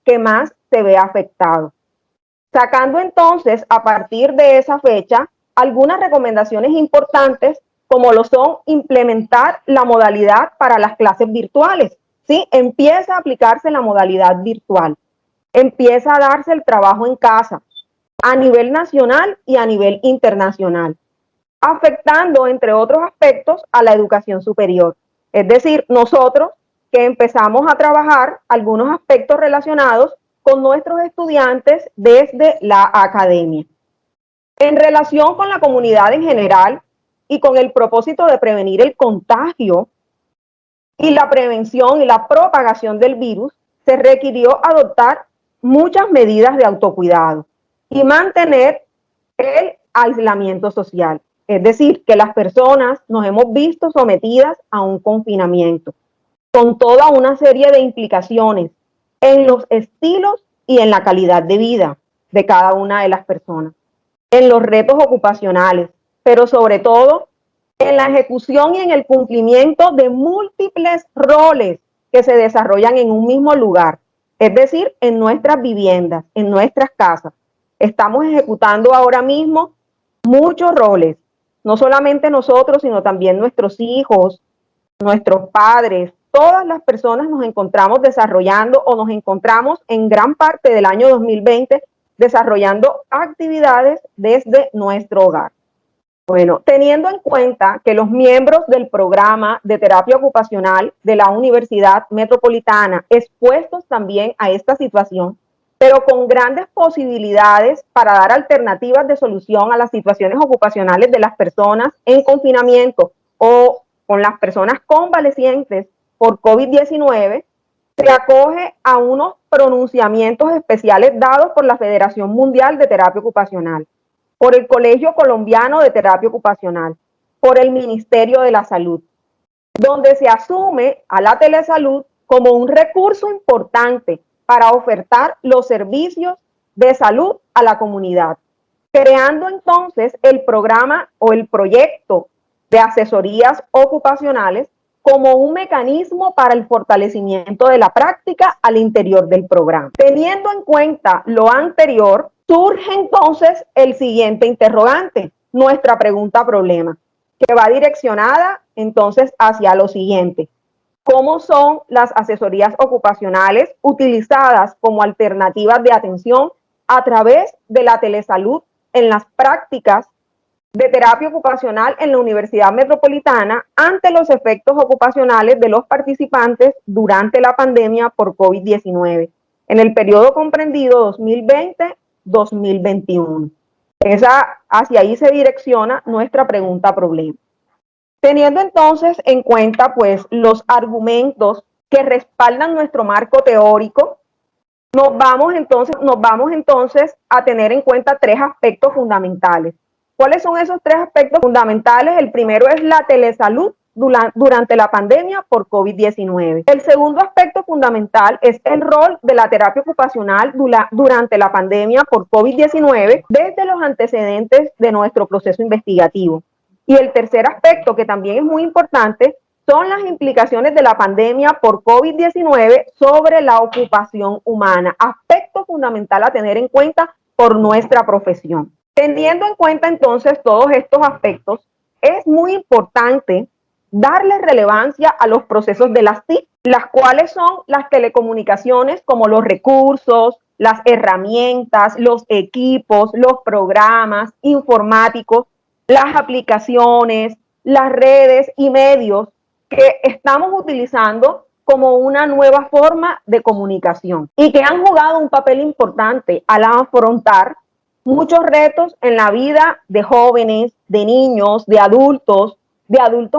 que más se ve afectado. Sacando entonces a partir de esa fecha algunas recomendaciones importantes como lo son implementar la modalidad para las clases virtuales. ¿Sí? Empieza a aplicarse la modalidad virtual, empieza a darse el trabajo en casa a nivel nacional y a nivel internacional, afectando, entre otros aspectos, a la educación superior. Es decir, nosotros que empezamos a trabajar algunos aspectos relacionados con nuestros estudiantes desde la academia. En relación con la comunidad en general y con el propósito de prevenir el contagio y la prevención y la propagación del virus, se requirió adoptar muchas medidas de autocuidado y mantener el aislamiento social. Es decir, que las personas nos hemos visto sometidas a un confinamiento con toda una serie de implicaciones en los estilos y en la calidad de vida de cada una de las personas, en los retos ocupacionales, pero sobre todo en la ejecución y en el cumplimiento de múltiples roles que se desarrollan en un mismo lugar, es decir, en nuestras viviendas, en nuestras casas. Estamos ejecutando ahora mismo muchos roles, no solamente nosotros, sino también nuestros hijos, nuestros padres, todas las personas nos encontramos desarrollando o nos encontramos en gran parte del año 2020 desarrollando actividades desde nuestro hogar. Bueno, teniendo en cuenta que los miembros del programa de terapia ocupacional de la Universidad Metropolitana expuestos también a esta situación, pero con grandes posibilidades para dar alternativas de solución a las situaciones ocupacionales de las personas en confinamiento o con las personas convalecientes por COVID-19, se acoge a unos pronunciamientos especiales dados por la Federación Mundial de Terapia Ocupacional, por el Colegio Colombiano de Terapia Ocupacional, por el Ministerio de la Salud, donde se asume a la telesalud como un recurso importante para ofertar los servicios de salud a la comunidad, creando entonces el programa o el proyecto de asesorías ocupacionales como un mecanismo para el fortalecimiento de la práctica al interior del programa. Teniendo en cuenta lo anterior, surge entonces el siguiente interrogante, nuestra pregunta problema, que va direccionada entonces hacia lo siguiente. ¿Cómo son las asesorías ocupacionales utilizadas como alternativas de atención a través de la telesalud en las prácticas de terapia ocupacional en la Universidad Metropolitana ante los efectos ocupacionales de los participantes durante la pandemia por COVID-19 en el periodo comprendido 2020-2021? Hacia ahí se direcciona nuestra pregunta problema. Teniendo entonces en cuenta pues los argumentos que respaldan nuestro marco teórico, nos vamos entonces a tener en cuenta tres aspectos fundamentales. ¿Cuáles son esos tres aspectos fundamentales? El primero es la telesalud durante la pandemia por COVID-19. El segundo aspecto fundamental es el rol de la terapia ocupacional durante la pandemia por COVID-19 desde los antecedentes de nuestro proceso investigativo. Y el tercer aspecto, que también es muy importante, son las implicaciones de la pandemia por COVID-19 sobre la ocupación humana, aspecto fundamental a tener en cuenta por nuestra profesión. Teniendo en cuenta entonces todos estos aspectos, es muy importante darle relevancia a los procesos de las TIC, las cuales son las telecomunicaciones como los recursos, las herramientas, los equipos, los programas informáticos, las aplicaciones, las redes y medios que estamos utilizando como una nueva forma de comunicación y que han jugado un papel importante al afrontar muchos retos en la vida de jóvenes, de niños, de adultos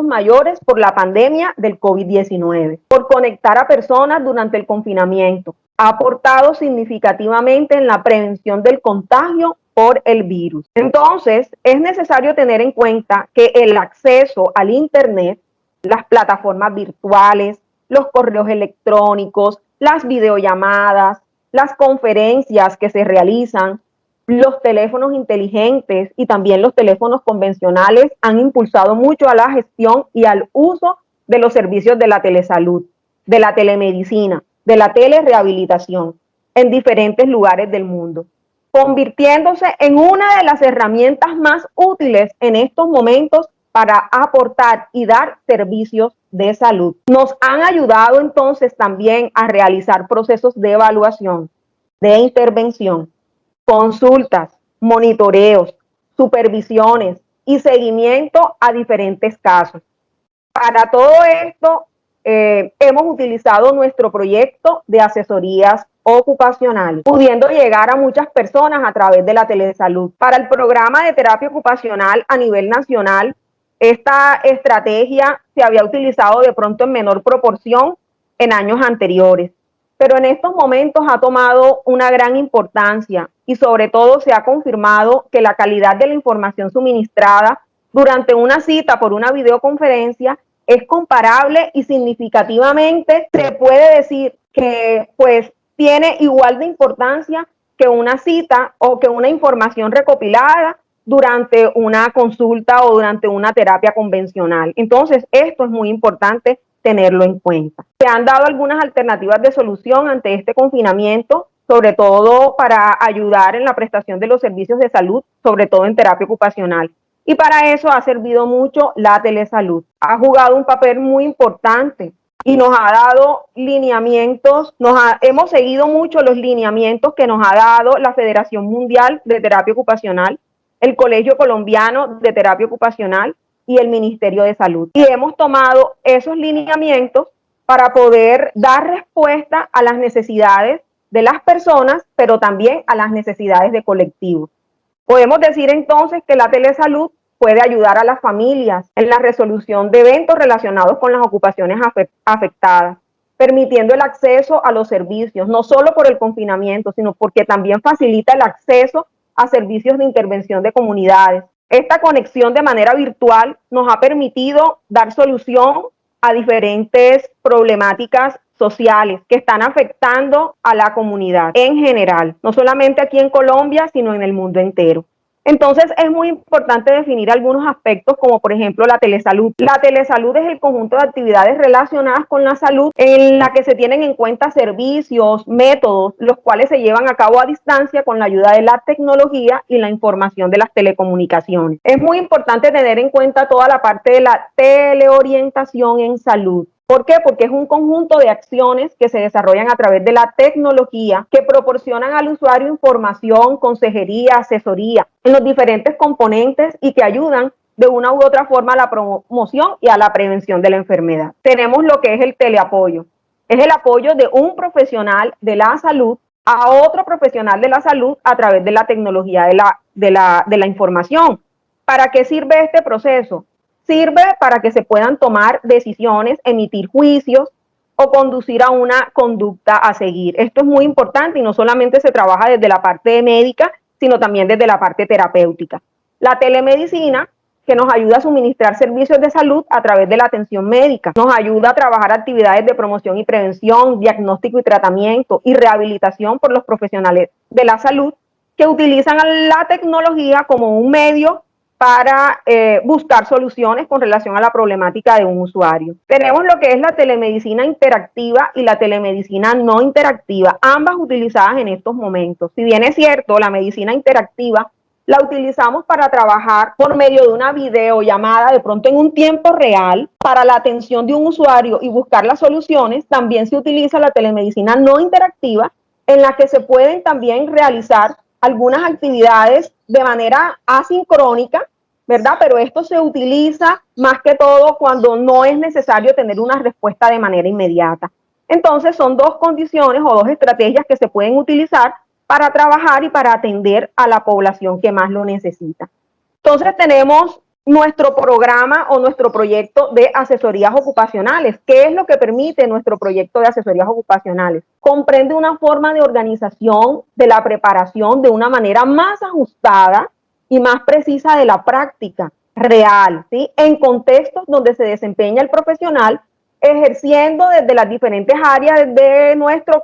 mayores por la pandemia del COVID-19, por conectar a personas durante el confinamiento. Ha aportado significativamente en la prevención del contagio por el virus. Entonces, es necesario tener en cuenta que el acceso al Internet, las plataformas virtuales, los correos electrónicos, las videollamadas, las conferencias que se realizan, los teléfonos inteligentes y también los teléfonos convencionales han impulsado mucho a la gestión y al uso de los servicios de la telesalud, de la telemedicina, de la telerehabilitación. en diferentes lugares del mundo, convirtiéndose en una de las herramientas más útiles en estos momentos para aportar y dar servicios de salud. Nos han ayudado entonces también a realizar procesos de evaluación, de intervención, consultas, monitoreos, supervisiones y seguimiento a diferentes casos. Para todo esto, hemos utilizado nuestro proyecto de asesorías ocupacionales, pudiendo llegar a muchas personas a través de la telesalud. Para el programa de terapia ocupacional a nivel nacional, esta estrategia se había utilizado de pronto en menor proporción en años anteriores, pero en estos momentos ha tomado una gran importancia y sobre todo se ha confirmado que la calidad de la información suministrada durante una cita por una videoconferencia es comparable y significativamente se puede decir que pues tiene igual de importancia que una cita o que una información recopilada durante una consulta o durante una terapia convencional. Entonces, esto es muy importante tenerlo en cuenta. Se han dado algunas alternativas de solución ante este confinamiento, sobre todo para ayudar en la prestación de los servicios de salud, sobre todo en terapia ocupacional. Y para eso ha servido mucho la telesalud. Ha jugado un papel muy importante y nos ha dado lineamientos, hemos seguido mucho los lineamientos que nos ha dado la Federación Mundial de Terapia Ocupacional, el Colegio Colombiano de Terapia Ocupacional y el Ministerio de Salud. Y hemos tomado esos lineamientos para poder dar respuesta a las necesidades de las personas, pero también a las necesidades de colectivos. Podemos decir entonces que la telesalud puede ayudar a las familias en la resolución de eventos relacionados con las ocupaciones afectadas, permitiendo el acceso a los servicios, no solo por el confinamiento, sino porque también facilita el acceso a servicios de intervención de comunidades. Esta conexión de manera virtual nos ha permitido dar solución a diferentes problemáticas sociales que están afectando a la comunidad en general, no solamente aquí en Colombia, sino en el mundo entero. Entonces es muy importante definir algunos aspectos como por ejemplo la telesalud. La telesalud es el conjunto de actividades relacionadas con la salud en la que se tienen en cuenta servicios, métodos, los cuales se llevan a cabo a distancia con la ayuda de la tecnología y la información de las telecomunicaciones. Es muy importante tener en cuenta toda la parte de la teleorientación en salud. ¿Por qué? Porque es un conjunto de acciones que se desarrollan a través de la tecnología que proporcionan al usuario información, consejería, asesoría en los diferentes componentes y que ayudan de una u otra forma a la promoción y a la prevención de la enfermedad. Tenemos lo que es el teleapoyo. Es el apoyo de un profesional de la salud a otro profesional de la salud a través de la tecnología de la información. ¿Para qué sirve este proceso? Sirve para que se puedan tomar decisiones, emitir juicios o conducir a una conducta a seguir. Esto es muy importante y no solamente se trabaja desde la parte médica, sino también desde la parte terapéutica. La telemedicina, que nos ayuda a suministrar servicios de salud a través de la atención médica, nos ayuda a trabajar actividades de promoción y prevención, diagnóstico y tratamiento y rehabilitación por los profesionales de la salud que utilizan la tecnología como un medio para buscar soluciones con relación a la problemática de un usuario. Tenemos lo que es la telemedicina interactiva y la telemedicina no interactiva, ambas utilizadas en estos momentos. Si bien es cierto, la medicina interactiva la utilizamos para trabajar por medio de una videollamada, de pronto en un tiempo real, para la atención de un usuario y buscar las soluciones, también se utiliza la telemedicina no interactiva, en la que se pueden también realizar algunas actividades de manera asincrónica, ¿verdad? Pero esto se utiliza más que todo cuando no es necesario tener una respuesta de manera inmediata. Entonces son dos condiciones o dos estrategias que se pueden utilizar para trabajar y para atender a la población que más lo necesita. Entonces tenemos nuestro programa o nuestro proyecto de asesorías ocupacionales. ¿Qué es lo que permite nuestro proyecto de asesorías ocupacionales? Comprende una forma de organización de la preparación de una manera más ajustada y más precisa de la práctica real, ¿sí? En contextos donde se desempeña el profesional ejerciendo desde las diferentes áreas de nuestro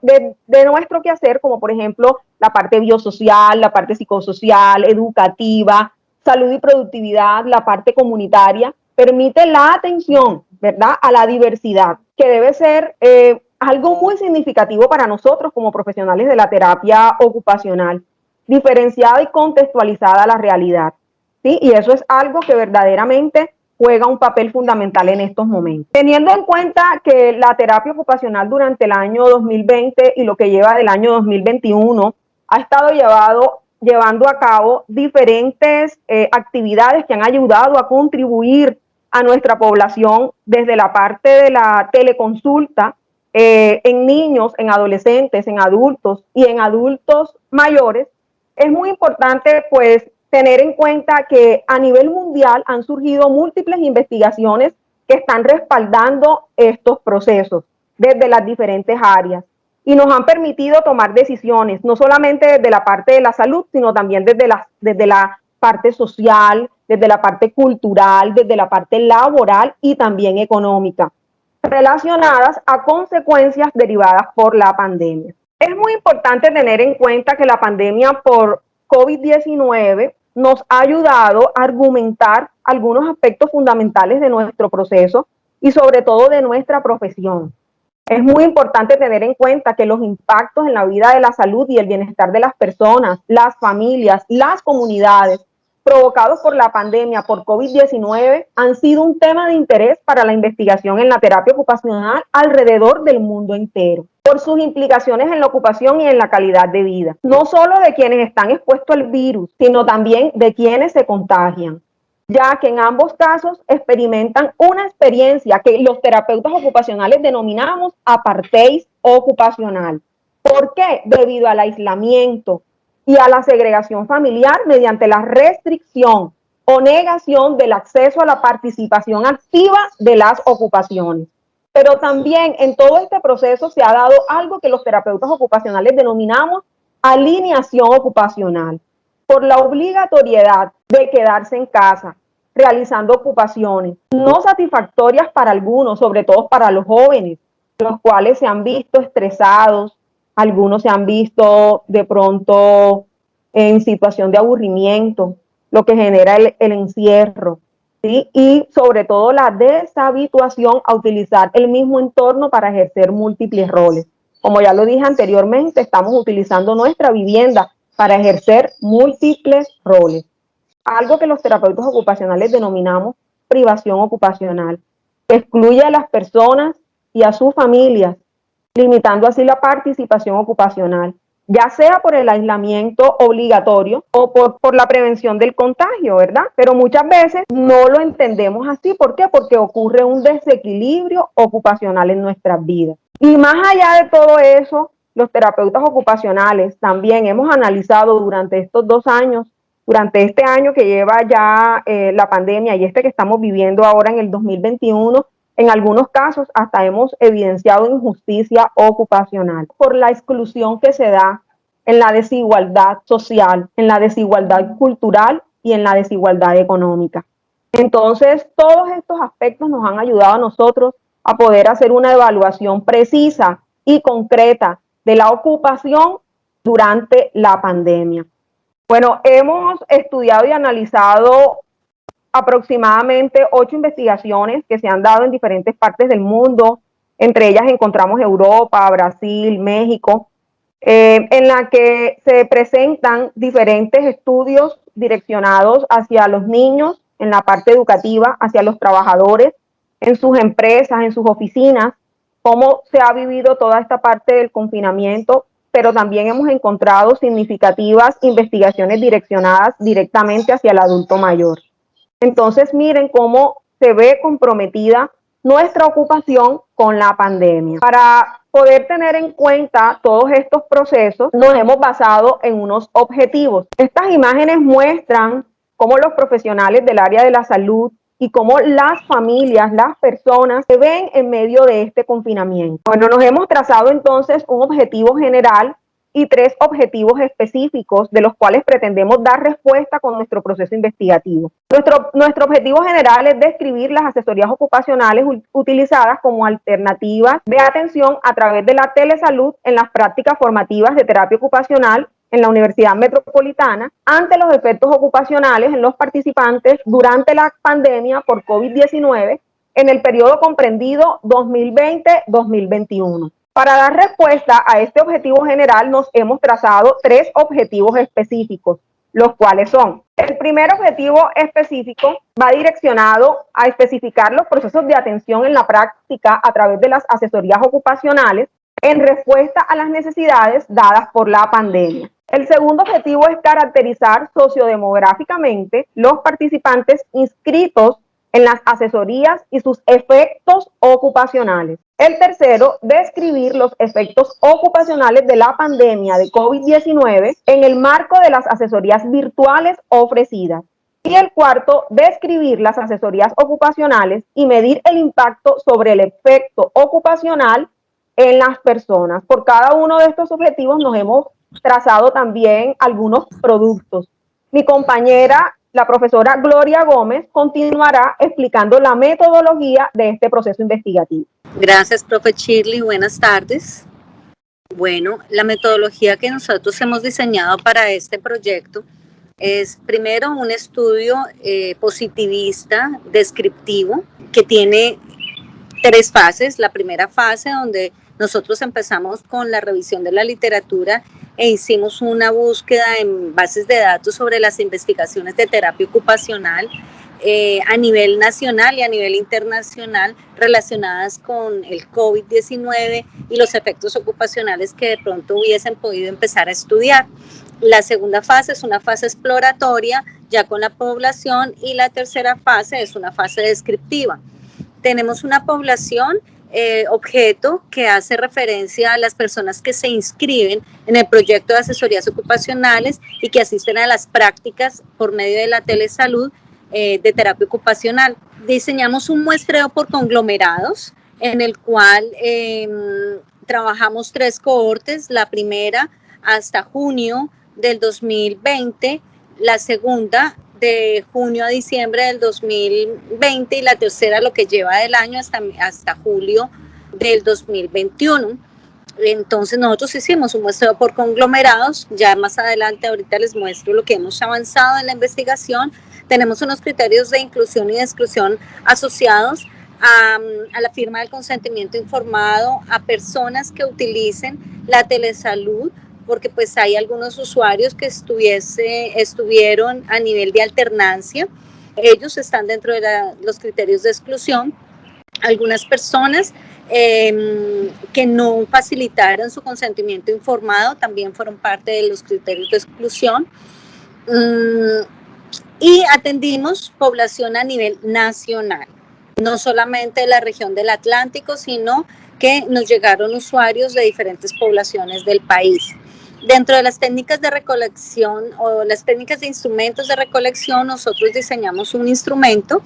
quehacer, como por ejemplo la parte biosocial, la parte psicosocial, educativa, salud y productividad, la parte comunitaria, permite la atención, ¿verdad?, a la diversidad, que debe ser algo muy significativo para nosotros como profesionales de la terapia ocupacional, diferenciada y contextualizada a la realidad, ¿sí? Y eso es algo que verdaderamente juega un papel fundamental en estos momentos. Teniendo en cuenta que la terapia ocupacional durante el año 2020 y lo que lleva del año 2021 ha estado llevando a cabo diferentes actividades que han ayudado a contribuir a nuestra población desde la parte de la teleconsulta en niños, en adolescentes, en adultos y en adultos mayores. Es muy importante pues tener en cuenta que a nivel mundial han surgido múltiples investigaciones que están respaldando estos procesos desde las diferentes áreas y nos han permitido tomar decisiones, no solamente desde la parte de la salud, sino también desde la parte social, desde la parte cultural, desde la parte laboral y también económica, relacionadas a consecuencias derivadas por la pandemia. Es muy importante tener en cuenta que la pandemia por COVID-19 nos ha ayudado a argumentar algunos aspectos fundamentales de nuestro proceso y sobre todo de nuestra profesión. Es muy importante tener en cuenta que los impactos en la vida de la salud y el bienestar de las personas, las familias, las comunidades provocados por la pandemia por COVID-19 han sido un tema de interés para la investigación en la terapia ocupacional alrededor del mundo entero, por sus implicaciones en la ocupación y en la calidad de vida, no solo de quienes están expuestos al virus, sino también de quienes se contagian, ya que en ambos casos experimentan una experiencia que los terapeutas ocupacionales denominamos apartheid ocupacional. ¿Por qué? Debido al aislamiento y a la segregación familiar mediante la restricción o negación del acceso a la participación activa de las ocupaciones. Pero también en todo este proceso se ha dado algo que los terapeutas ocupacionales denominamos alineación ocupacional, por la obligatoriedad de quedarse en casa, realizando ocupaciones no satisfactorias para algunos, sobre todo para los jóvenes, los cuales se han visto estresados, algunos se han visto de pronto en situación de aburrimiento, lo que genera el encierro, ¿sí? Y sobre todo la deshabituación a utilizar el mismo entorno para ejercer múltiples roles. Como ya lo dije anteriormente, estamos utilizando nuestra vivienda para ejercer múltiples roles. Algo que los terapeutas ocupacionales denominamos privación ocupacional, que excluye a las personas y a sus familias, limitando así la participación ocupacional, ya sea por el aislamiento obligatorio o por la prevención del contagio, ¿verdad? Pero muchas veces no lo entendemos así. ¿Por qué? Porque ocurre un desequilibrio ocupacional en nuestras vidas. Y más allá de todo eso, los terapeutas ocupacionales también hemos analizado durante estos 2 años, durante este año que lleva ya la pandemia y este que estamos viviendo ahora en el 2021, en algunos casos hasta hemos evidenciado injusticia ocupacional por la exclusión que se da en la desigualdad social, en la desigualdad cultural y en la desigualdad económica. Entonces, todos estos aspectos nos han ayudado a nosotros a poder hacer una evaluación precisa y concreta de la ocupación durante la pandemia. Bueno, hemos estudiado y analizado aproximadamente 8 investigaciones que se han dado en diferentes partes del mundo. Entre ellas encontramos Europa, Brasil, México, en la que se presentan diferentes estudios direccionados hacia los niños en la parte educativa, hacia los trabajadores, en sus empresas, en sus oficinas, cómo se ha vivido toda esta parte del confinamiento, pero también hemos encontrado significativas investigaciones direccionadas directamente hacia el adulto mayor. Entonces, miren cómo se ve comprometida nuestra ocupación con la pandemia. Para poder tener en cuenta todos estos procesos, nos hemos basado en unos objetivos. Estas imágenes muestran cómo los profesionales del área de la salud y cómo las familias, las personas se ven en medio de este confinamiento. Bueno, nos hemos trazado entonces un objetivo general y 3 objetivos específicos de los cuales pretendemos dar respuesta con nuestro proceso investigativo. Nuestro objetivo general es describir las asesorías ocupacionales utilizadas como alternativas de atención a través de la telesalud en las prácticas formativas de terapia ocupacional en la Universidad Metropolitana ante los efectos ocupacionales en los participantes durante la pandemia por COVID-19 en el periodo comprendido 2020-2021. Para dar respuesta a este objetivo general nos hemos trazado 3 objetivos específicos, los cuales son: el primer objetivo específico va direccionado a especificar los procesos de atención en la práctica a través de las asesorías ocupacionales en respuesta a las necesidades dadas por la pandemia. El segundo objetivo es caracterizar sociodemográficamente los participantes inscritos en las asesorías y sus efectos ocupacionales. El tercero, describir los efectos ocupacionales de la pandemia de COVID-19 en el marco de las asesorías virtuales ofrecidas. Y el cuarto, describir las asesorías ocupacionales y medir el impacto sobre el efecto ocupacional en las personas. Por cada uno de estos objetivos nos hemos trazado también algunos productos. Mi compañera, la profesora Gloria Gómez, continuará explicando la metodología de este proceso investigativo. Gracias, profe Shirley. Buenas tardes. Bueno, la metodología que nosotros hemos diseñado para este proyecto es primero un estudio positivista, descriptivo, que tiene 3 fases. La primera fase, donde nosotros empezamos con la revisión de la literatura e hicimos una búsqueda en bases de datos sobre las investigaciones de terapia ocupacional a nivel nacional y a nivel internacional relacionadas con el COVID-19 y los efectos ocupacionales que de pronto hubiesen podido empezar a estudiar. La segunda fase es una fase exploratoria ya con la población, y la tercera fase es una fase descriptiva. Tenemos una población objeto que hace referencia a las personas que se inscriben en el proyecto de asesorías ocupacionales y que asisten a las prácticas por medio de la telesalud de terapia ocupacional. Diseñamos un muestreo por conglomerados en el cual trabajamos 3 cohortes: la primera hasta junio del 2020, la segunda de junio a diciembre del 2020 y la tercera lo que lleva del año hasta julio del 2021. Entonces nosotros hicimos un muestreo por conglomerados. Ya más adelante ahorita les muestro lo que hemos avanzado en la investigación. Tenemos unos criterios de inclusión y de exclusión asociados a la firma del consentimiento informado, a personas que utilicen la telesalud, porque pues hay algunos usuarios que estuvieron a nivel de alternancia. Ellos están dentro de los criterios de exclusión. Algunas personas que no facilitaron su consentimiento informado también fueron parte de los criterios de exclusión. Y atendimos población a nivel nacional, no solamente de la región del Atlántico, sino que nos llegaron usuarios de diferentes poblaciones del país. Dentro de las técnicas de recolección o las técnicas de instrumentos de recolección, nosotros diseñamos un instrumento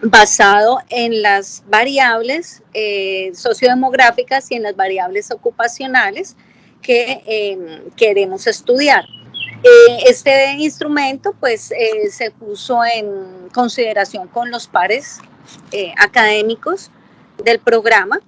basado en las variables sociodemográficas y en las variables ocupacionales que queremos estudiar. Este instrumento pues se puso en consideración con los pares académicos del programa.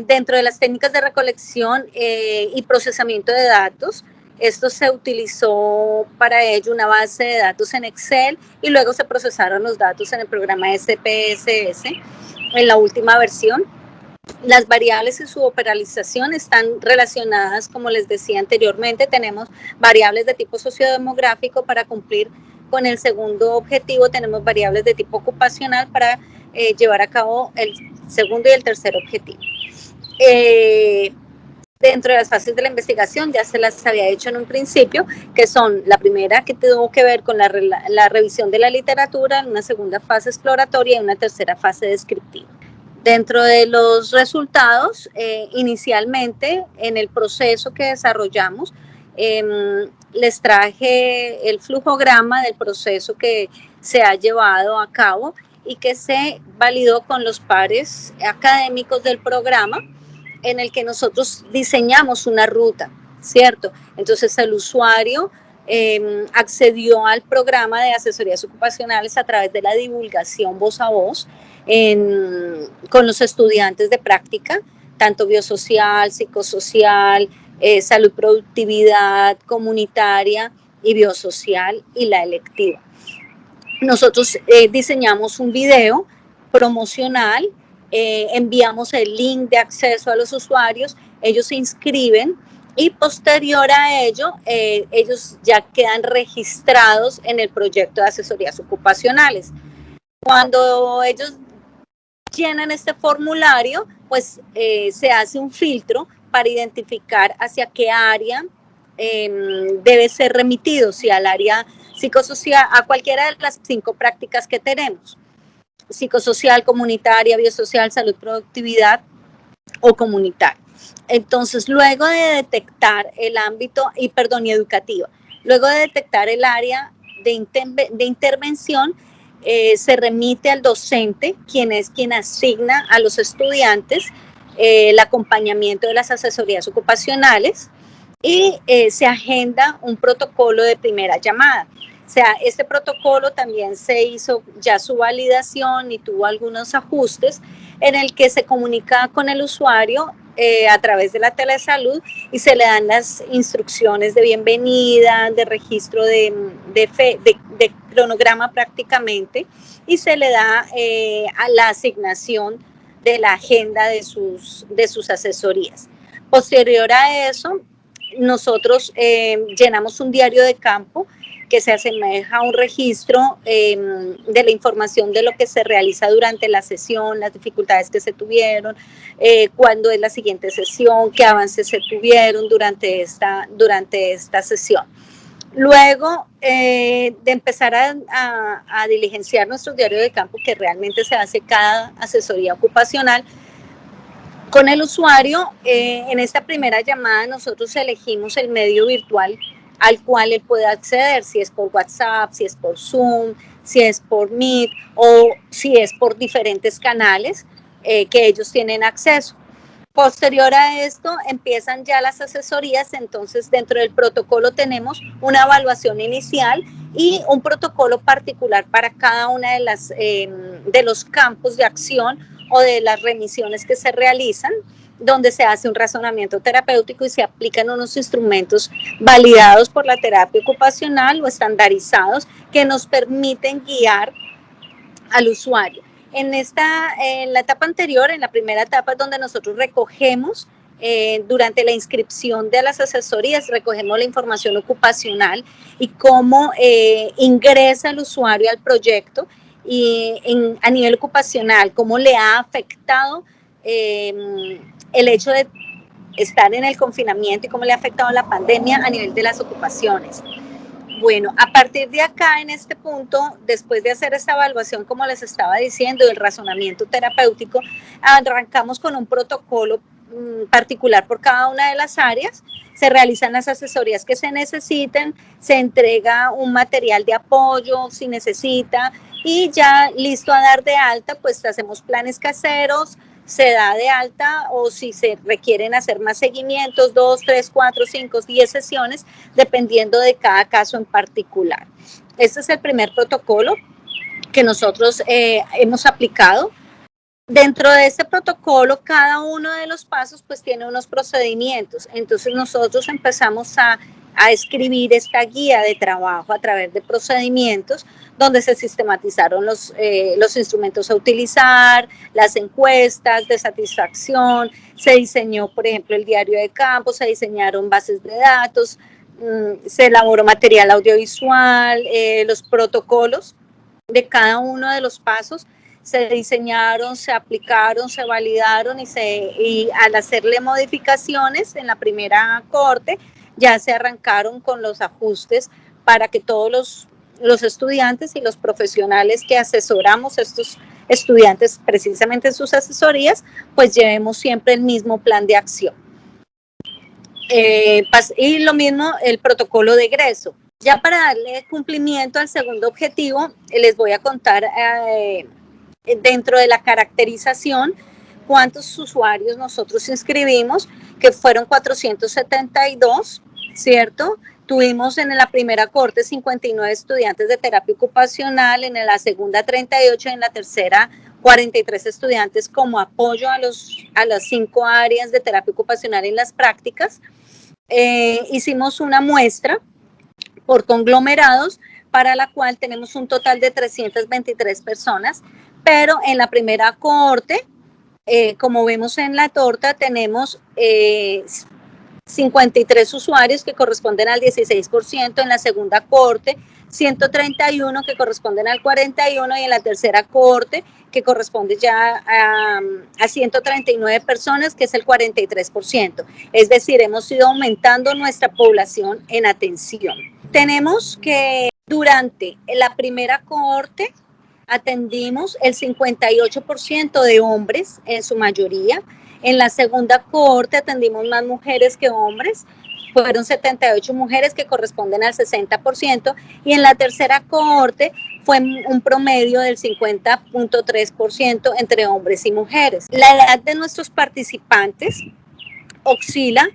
Dentro de las técnicas de recolección y procesamiento de datos, esto se utilizó para ello una base de datos en Excel y luego se procesaron los datos en el programa SPSS en la última versión. Las variables y su operalización están relacionadas, como les decía anteriormente. Tenemos variables de tipo sociodemográfico para cumplir con el segundo objetivo. Tenemos variables de tipo ocupacional para llevar a cabo el segundo y el tercer objetivo. Dentro de las fases de la investigación ya se las había hecho en un principio, que son la primera, que tuvo que ver con la revisión de la literatura, una segunda fase exploratoria y una tercera fase descriptiva. Dentro de los resultados, inicialmente en el proceso que desarrollamos, les traje el flujograma del proceso que se ha llevado a cabo y que se validó con los pares académicos del programa, en el que nosotros diseñamos una ruta, ¿cierto? Entonces el usuario accedió al programa de asesorías ocupacionales a través de la divulgación voz a voz con los estudiantes de práctica, tanto biosocial, psicosocial, salud, productividad, comunitaria y biosocial, y la electiva. Nosotros diseñamos un video promocional enviamos el link de acceso a los usuarios, ellos se inscriben y posterior a ello, ellos ya quedan registrados en el proyecto de asesorías ocupacionales. Cuando ellos llenan este formulario, pues se hace un filtro para identificar hacia qué área debe ser remitido, si al área psicosocial, a cualquiera de las 5 prácticas que tenemos: psicosocial, comunitaria, biosocial, salud, productividad o comunitaria. Entonces, luego de detectar el ámbito, y educativa, luego de detectar el área de intervención, se remite al docente, quien es quien asigna a los estudiantes el acompañamiento de las asesorías ocupacionales, y se agenda un protocolo de primera llamada. O sea, este protocolo también se hizo ya su validación y tuvo algunos ajustes en el que se comunica con el usuario a través de la telesalud y se le dan las instrucciones de bienvenida, de registro de cronograma prácticamente, y se le da a la asignación de la agenda de sus asesorías. Posterior a eso, nosotros llenamos un diario de campo que se asemeja a un registro de la información de lo que se realiza durante la sesión, las dificultades que se tuvieron, cuándo es la siguiente sesión, qué avances se tuvieron durante esta sesión. Luego de empezar a diligenciar nuestro diario de campo, que realmente se hace cada asesoría ocupacional, con el usuario, en esta primera llamada nosotros elegimos el medio virtual al cual él puede acceder, si es por WhatsApp, si es por Zoom, si es por Meet o si es por diferentes canales que ellos tienen acceso. Posterior a esto empiezan ya las asesorías, entonces dentro del protocolo tenemos una evaluación inicial y un protocolo particular para cada una de los campos de acción o de las remisiones que se realizan, donde se hace un razonamiento terapéutico y se aplican unos instrumentos validados por la terapia ocupacional o estandarizados que nos permiten guiar al usuario. En la etapa anterior, en la primera etapa, donde nosotros recogemos durante la inscripción de las asesorías, recogemos la información ocupacional y cómo ingresa el usuario al proyecto y a nivel ocupacional, cómo le ha afectado el hecho de estar en el confinamiento y cómo le ha afectado la pandemia a nivel de las ocupaciones. Bueno, a partir de acá, en este punto, después de hacer esta evaluación, como les estaba diciendo, del razonamiento terapéutico, arrancamos con un protocolo particular por cada una de las áreas, se realizan las asesorías que se necesiten, se entrega un material de apoyo si necesita, y ya listo a dar de alta, pues hacemos planes caseros, se da de alta, o si se requieren hacer más seguimientos, 2, 3, 4, 5, 10 sesiones, dependiendo de cada caso en particular. Este es el primer protocolo que nosotros hemos aplicado. Dentro de este protocolo, cada uno de los pasos pues tiene unos procedimientos. Entonces nosotros empezamos a escribir esta guía de trabajo a través de procedimientos donde se sistematizaron los instrumentos a utilizar, las encuestas de satisfacción, se diseñó, por ejemplo, el diario de campo, se diseñaron bases de datos, se elaboró material audiovisual, los protocolos de cada uno de los pasos se diseñaron, se aplicaron, se validaron y al hacerle modificaciones en la primera corte ya se arrancaron con los ajustes para que todos los estudiantes y los profesionales que asesoramos a estos estudiantes precisamente en sus asesorías, pues llevemos siempre el mismo plan de acción. Y lo mismo el protocolo de egreso. Ya para darle cumplimiento al segundo objetivo, les voy a contar dentro de la caracterización cuántos usuarios nosotros inscribimos, que fueron 472, ¿cierto? Tuvimos en la primera corte 59 estudiantes de terapia ocupacional, en la segunda 38, en la tercera 43 estudiantes como apoyo a las 5 áreas de terapia ocupacional en las prácticas. Hicimos una muestra por conglomerados, para la cual tenemos un total de 323 personas, pero en la primera cohorte como vemos en la torta, tenemos 53 usuarios que corresponden al 16%, en la segunda cohorte 131 que corresponden al 41% y en la tercera cohorte que corresponde ya a 139 personas, que es el 43%. Es decir, hemos ido aumentando nuestra población en atención. Tenemos que durante la primera cohorte atendimos el 58% de hombres, en su mayoría. En la segunda cohorte atendimos más mujeres que hombres, fueron 78 mujeres que corresponden al 60%, y en la tercera cohorte fue un promedio del 50.3% entre hombres y mujeres. La edad de nuestros participantes oscila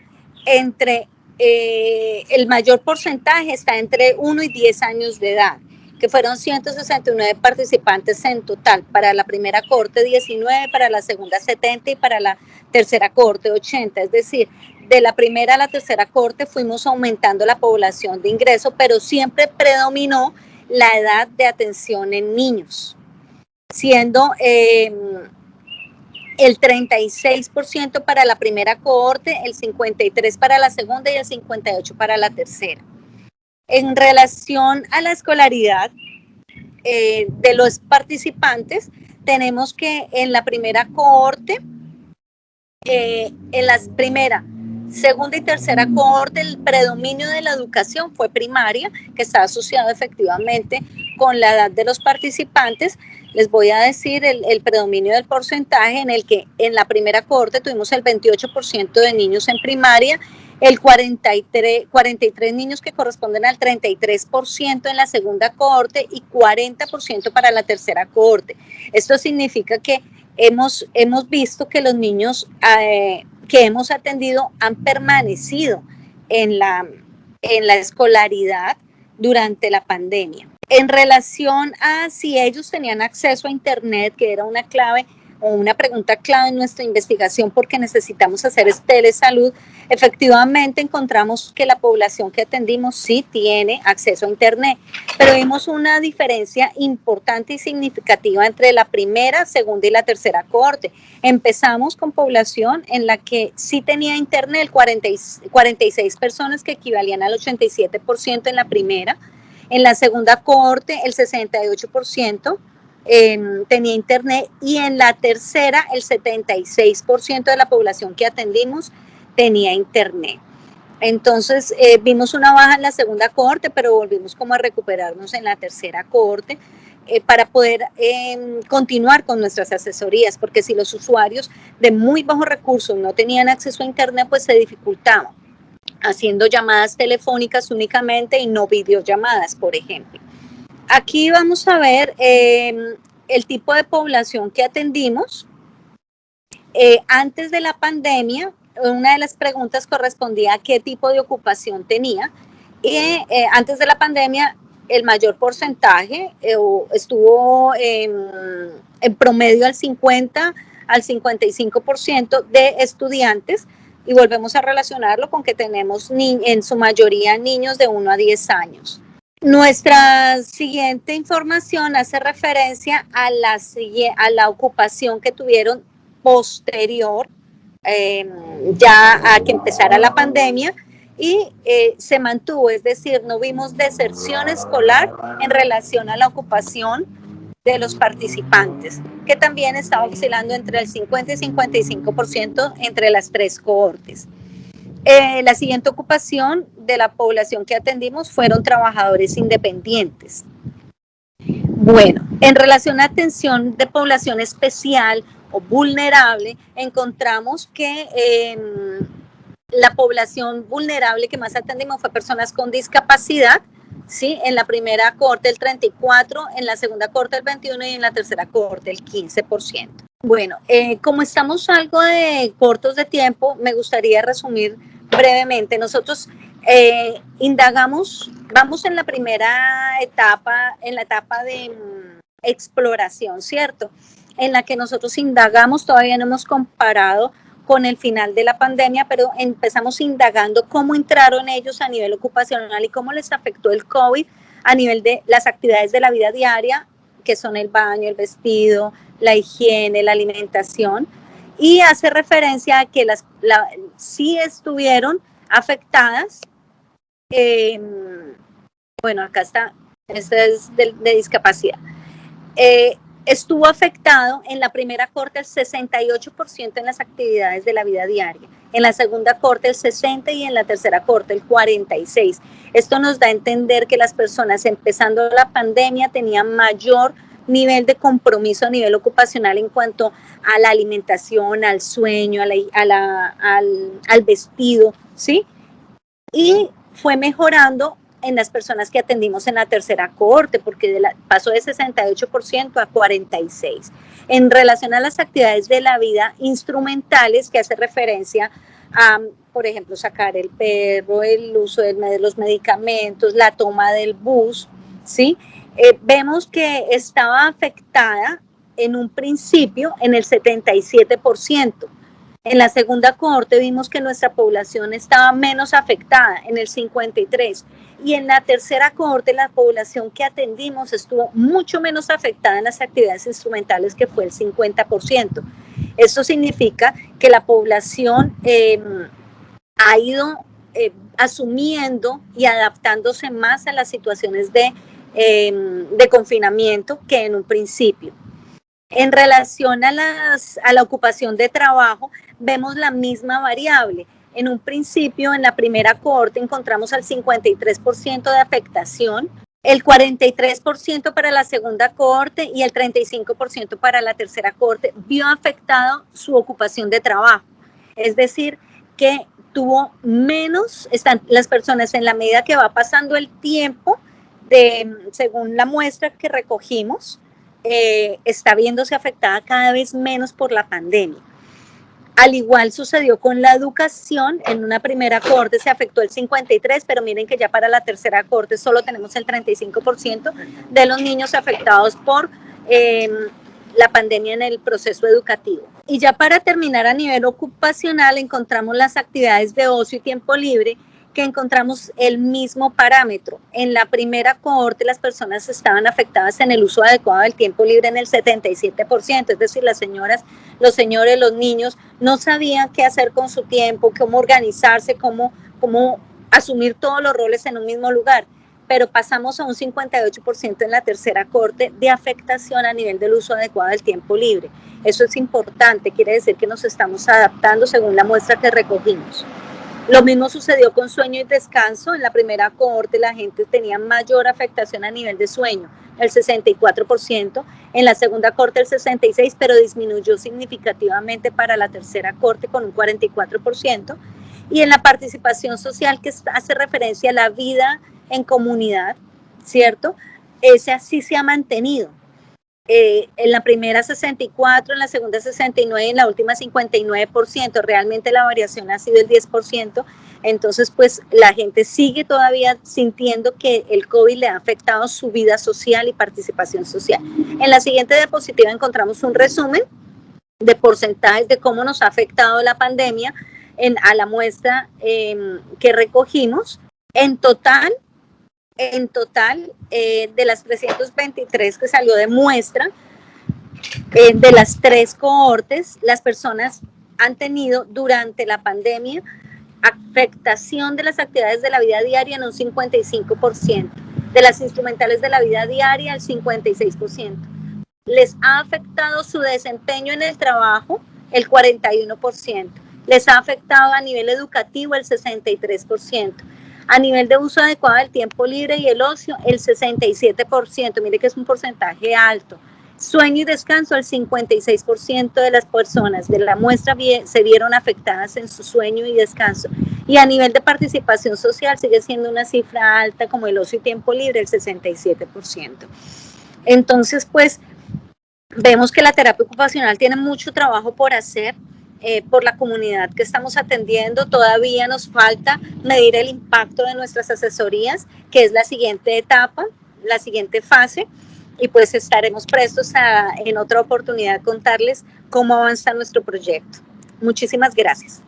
entre, el mayor porcentaje está entre 1 y 10 años de edad, que fueron 169 participantes en total, para la primera cohorte 19, para la segunda 70 y para la tercera cohorte 80, es decir, de la primera a la tercera cohorte fuimos aumentando la población de ingreso, pero siempre predominó la edad de atención en niños, siendo el 36% para la primera cohorte, el 53% para la segunda y el 58% para la tercera. En relación a la escolaridad de los participantes, tenemos que en la primera cohorte, en la primera, segunda y tercera cohorte, el predominio de la educación fue primaria, que está asociado efectivamente con la edad de los participantes. Les voy a decir el predominio del porcentaje, en el que en la primera cohorte tuvimos el 28% de niños en primaria, el 43 niños que corresponden al 33% en la segunda cohorte y 40% para la tercera cohorte. Esto significa que hemos visto que los niños que hemos atendido han permanecido en la escolaridad durante la pandemia. En relación a si ellos tenían acceso a Internet, que era una clave o una pregunta clave en nuestra investigación, porque necesitamos hacer telesalud, efectivamente encontramos que la población que atendimos sí tiene acceso a Internet, pero vimos una diferencia importante y significativa entre la primera, segunda y la tercera cohorte. Empezamos con población en la que sí tenía Internet, 46 personas, que equivalían al 87% en la primera. En la segunda cohorte, el 68% tenía Internet, y en la tercera, el 76% de la población que atendimos tenía Internet. Entonces, vimos una baja en la segunda cohorte, pero volvimos como a recuperarnos en la tercera cohorte para poder continuar con nuestras asesorías, porque si los usuarios de muy bajos recursos no tenían acceso a Internet, pues se dificultaba, haciendo llamadas telefónicas únicamente y no videollamadas, por ejemplo. Aquí vamos a ver el tipo de población que atendimos. Antes de la pandemia, una de las preguntas correspondía a qué tipo de ocupación tenía. Y antes de la pandemia, el mayor porcentaje estuvo en promedio al 50 al 55% de estudiantes, y volvemos a relacionarlo con que tenemos en su mayoría niños de 1 a 10 años. Nuestra siguiente información hace referencia a la ocupación que tuvieron posterior ya a que empezara la pandemia, y se mantuvo, es decir, no vimos deserción escolar en relación a la ocupación de los participantes, que también estaba oscilando entre el 50 y 55% entre las tres cohortes. La siguiente ocupación de la población que atendimos fueron trabajadores independientes. Bueno, en relación a atención de población especial o vulnerable, encontramos que la población vulnerable que más atendimos fue personas con discapacidad, ¿sí? En la primera cohorte el 34%, en la segunda cohorte el 21% y en la tercera cohorte el 15%. Bueno, como estamos algo cortos de tiempo, me gustaría resumir brevemente. Nosotros indagamos, vamos en la primera etapa, en la etapa de exploración, ¿cierto? En la que nosotros indagamos, todavía no hemos comparado con el final de la pandemia, pero empezamos indagando cómo entraron ellos a nivel ocupacional y cómo les afectó el COVID a nivel de las actividades de la vida diaria, que son el baño, el vestido, la higiene, la alimentación. y hace referencia a que sí estuvieron afectadas. Bueno, acá está, este es de discapacidad. Estuvo afectado en la primera corte el 68% en las actividades de la vida diaria, en la segunda corte el 60% y en la tercera corte el 46%. Esto nos da a entender que las personas empezando la pandemia tenían mayor nivel de compromiso a nivel ocupacional en cuanto a la alimentación, al sueño, al vestido, ¿sí? Y fue mejorando en las personas que atendimos en la tercera cohorte, porque pasó de 68% a 46%. En relación a las actividades de la vida instrumentales, que hace referencia a, por ejemplo, sacar el perro, el uso de los medicamentos, la toma del bus, ¿sí? Vemos que estaba afectada en un principio en el 77%. En la segunda cohorte vimos que nuestra población estaba menos afectada, en el 53%, y en la tercera cohorte la población que atendimos estuvo mucho menos afectada en las actividades instrumentales, que fue el 50%. Esto significa que la población ha ido asumiendo y adaptándose más a las situaciones de confinamiento que en un principio. En relación a la ocupación de trabajo, vemos la misma variable. En un principio, en la primera cohorte, encontramos al 53% de afectación, el 43% para la segunda cohorte y el 35% para la tercera cohorte vio afectado su ocupación de trabajo. Es decir, que tuvo menos, están las personas en la medida que va pasando el tiempo, según la muestra que recogimos, está viéndose afectada cada vez menos por la pandemia. Al igual sucedió con la educación, en una primera cohorte se afectó el 53%, pero miren que ya para la tercera cohorte solo tenemos el 35% de los niños afectados por la pandemia en el proceso educativo. Y ya para terminar, a nivel ocupacional encontramos las actividades de ocio y tiempo libre, que encontramos el mismo parámetro. En la primera cohorte las personas estaban afectadas en el uso adecuado del tiempo libre en el 77%, es decir, las señoras, los señores, los niños no sabían qué hacer con su tiempo, cómo organizarse, cómo asumir todos los roles en un mismo lugar, pero pasamos a un 58% en la tercera cohorte de afectación a nivel del uso adecuado del tiempo libre. Eso es importante, quiere decir que nos estamos adaptando según la muestra que recogimos. Lo mismo sucedió con sueño y descanso. En la primera cohorte la gente tenía mayor afectación a nivel de sueño, el 64%, en la segunda cohorte el 66%, pero disminuyó significativamente para la tercera cohorte con un 44%. Y en la participación social, que hace referencia a la vida en comunidad, ¿cierto? Ese así se ha mantenido. En la primera 64%, en la segunda 69% y en la última 59%. Realmente la variación ha sido el 10%. Entonces, pues la gente sigue todavía sintiendo que el COVID le ha afectado su vida social y participación social. En la siguiente diapositiva encontramos un resumen de porcentajes de cómo nos ha afectado la pandemia a la muestra que recogimos. En total, de las 323 que salió de muestra, de las 3 cohortes, las personas han tenido durante la pandemia afectación de las actividades de la vida diaria en un 55%, de las instrumentales de la vida diaria el 56%. Les ha afectado su desempeño en el trabajo el 41%, les ha afectado a nivel educativo el 63%. A nivel de uso adecuado del tiempo libre y el ocio, el 67%, mire que es un porcentaje alto. Sueño y descanso, el 56% de las personas de la muestra se vieron afectadas en su sueño y descanso. Y a nivel de participación social sigue siendo una cifra alta, como el ocio y tiempo libre, el 67%. Entonces, pues, vemos que la terapia ocupacional tiene mucho trabajo por hacer. Por la comunidad que estamos atendiendo, todavía nos falta medir el impacto de nuestras asesorías, que es la siguiente etapa, la siguiente fase, y pues estaremos prestos en otra oportunidad contarles cómo avanza nuestro proyecto. Muchísimas gracias.